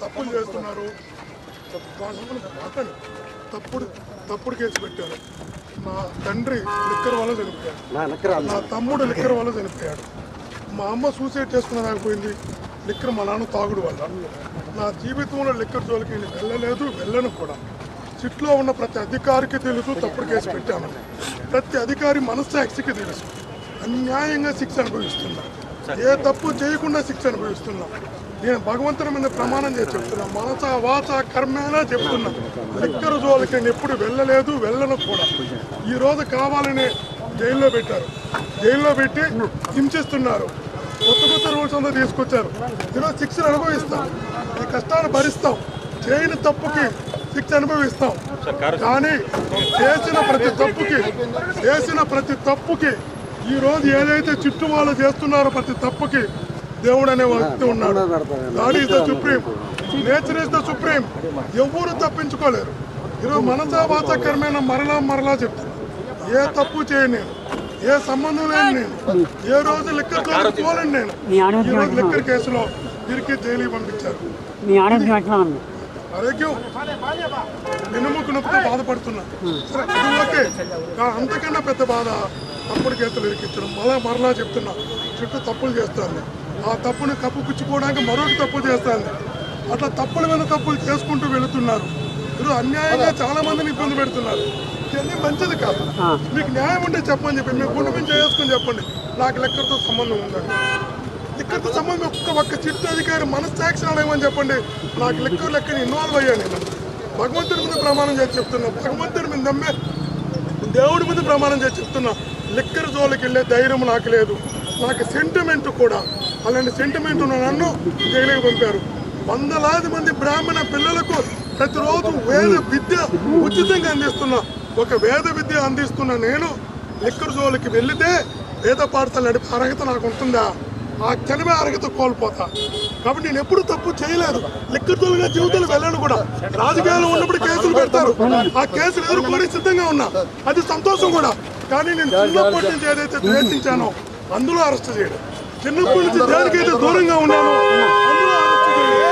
తప్పులు చేస్తున్నారు, తప్పుడు కేసు పెట్టారు. నా తండ్రి లిక్కర్ వల్ల చనిపోయాడు, నా తమ్ముడు లిక్కర్ వల్ల చనిపోయాడు, మా అమ్మ సూసైడ్ చేసుకునేదాకపోయింది లిక్కర్ మా నాన్న తాగుడు వల్ల. నా జీవితంలో లిక్కర్ జోలికి వెళ్ళలేదు, వెళ్ళను కూడా. సిట్లో ఉన్న ప్రతి అధికారికి తెలుసు తప్పుడు కేసు పెట్టాను. ప్రతి అధికారి మనస్సాక్షికి తెలుసు అన్యాయంగా శిక్ష అనుభవిస్తున్నా, ఏ తప్పు చేయకుండా శిక్ష అనుభవిస్తున్నా. నేను భగవంతుని మీద ప్రమాణం చేసి చెప్తున్నా, మనస వాచ కర్మేనా చెప్తున్నా, లిక్కర్ జోలికి నేను ఎప్పుడు వెళ్ళలేదు, వెళ్ళను కూడా. ఈరోజు కావాలని జైల్లో పెట్టారు, జైల్లో పెట్టి హింసిస్తున్నారు. కొత్త రూల్స్ అంతా తీసుకొచ్చారు. ఈరోజు శిక్షను అనుభవిస్తాం, ఈ కష్టాలు భరిస్తాం, చేయని తప్పుకి శిక్ష అనుభవిస్తాం. కానీ చేసిన ప్రతి తప్పుకి ఈరోజు ఏదైతే చుట్టూ వాళ్ళు చేస్తున్నారో ప్రతి తప్పుకి దేవుడు అనే వ్యక్తి ఉన్నాడు. God is the supreme, nature is the supreme. ఎవరు తప్పించుకోలేరు. ఈరోజు మనసా వాచ కర్మేణ మరలా చెప్తాను, ఏ తప్పు చేయను నేను, ఏ సంబంధం లేని నేను, ఏ రోజు లిక్కర్ పోలేను నేను. ఈరోజు లిక్కర్ కేసులో తిరిగి జైలుకి పంపించారు. ఆరోగ్యం వెన్నుముక నొప్పితో బాధపడుతున్నా, సరే అది ఓకే. అంతకన్నా పెద్ద బాధ తప్పుడు కేసులు ఇరికించడం. మరలా చెప్తున్నా, చుట్టూ తప్పులు చేస్తాను, ఆ తప్పుని కప్పుపుచ్చుకోవడానికి మరొక తప్పు చేస్తాను. అట్లా తప్పుల మీద తప్పులు చేసుకుంటూ వెళుతున్నారు. ఈరోజు అన్యాయంగా చాలా మందిని ఇబ్బంది పెడుతున్నారు. ఇవన్నీ మంచిది కాదు. మీకు న్యాయం ఉంటే చెప్పని చెప్పి మీకు గుండె మీద చేసుకుని చెప్పండి, నాకు లెక్కలతో సంబంధం ఉందండి. లిక్కర్తో సంబంధం ఒక్క చిట్టు అధికారి మనస్సాక్షి అడగమని చెప్పండి, నాకు లెక్కని ఇన్వాల్వ్ అయ్యాను. నేను భగవంతుడి మీద ప్రమాణం చేసి చెప్తున్నా, భగవంతుడి మీద నమ్మే దేవుడి మీద ప్రమాణం చేసి చెప్తున్నా, లిక్కర్ జోలికి వెళ్ళే ధైర్యం నాకు లేదు. నాకు సెంటిమెంట్ కూడా, అలాంటి సెంటిమెంట్ ఉన్న నన్ను జైలుకి పంపారు. వందలాది మంది బ్రాహ్మణ పిల్లలకు ప్రతిరోజు వేద విద్య ఉచితంగా అందిస్తున్నా. ఒక వేద విద్య అందిస్తున్న నేను లిక్కర్ జోలికి వెళితే వేద పాఠశాల నడిపే అర్హత నాకు ఉంటుందా? ఆ క్షణమే అర్హత కోల్పోతా. కాబట్టి నేను ఎప్పుడు తప్పు చేయలేదు. లిక్కర్ జోలిగా జీవితాలు వెళ్ళను కూడా. రాజకీయాలు ఉన్నప్పుడు కేసులు పెడతారు, ఆ కేసులు ఎదుర్కొని సిద్ధంగా ఉన్నా, అది సంతోషం కూడా. కానీ నేను చిన్నప్పటి నుంచి ఏదైతే ద్వేషించానో అందులో అరెస్ట్ చేయడం, చిన్నప్పటి నుంచి దేనికైతే దూరంగా ఉన్నానో అందులో అరెస్ట్ చేయడం,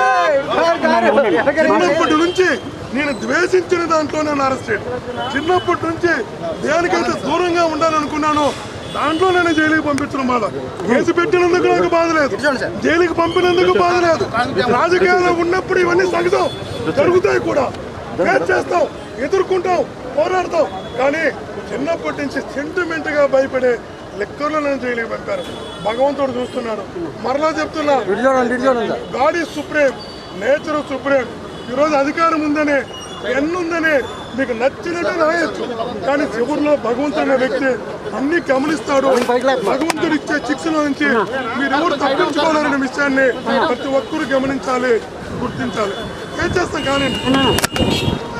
చిన్నప్పటి నుంచి నేను ద్వేషించిన దాంట్లో నేను అరెస్ట్ చేయడం, చిన్నప్పటి నుంచి దేనికైతే దూరంగా ఉండాలనుకున్నానో దాంట్లో నేను జైలుకి పంపించడం బాధ. కేసు పెట్టినందుకు నాకు బాధ లేదు, జైలుకి పంపినందుకు బాధ లేదు. రాజకీయాల్లో ఉన్నప్పుడు ఇవన్నీ సహజం, జరుగుతాయి కూడా, ఫేస్ చేస్తాం, ఎదుర్కొంటాం, పోరాడతాం. కానీ చిన్నప్పటి నుంచి సెంటిమెంట్గా భయపడే లెక్కర్లో నేను జైలుకి పంపారు. భగవంతుడు చూస్తున్నాడు. మరలా చెప్తున్నా, God is supreme, nature supreme. ఈరోజు అధికారం ఉందనే, ఎన్నుందనే మీకు నచ్చినట్టు రాయొచ్చు, కానీ చివరిలో భగవంతుడు అనే వ్యక్తి అన్ని గమనిస్తాడు. భగవంతుడు ఇచ్చే శిక్షలో నుంచి మీరెవరు తప్పించుకోవాలనే విషయాన్ని ప్రతి ఒక్కరు గమనించాలి, గుర్తించాలి. ఏం చేస్తాం కానీ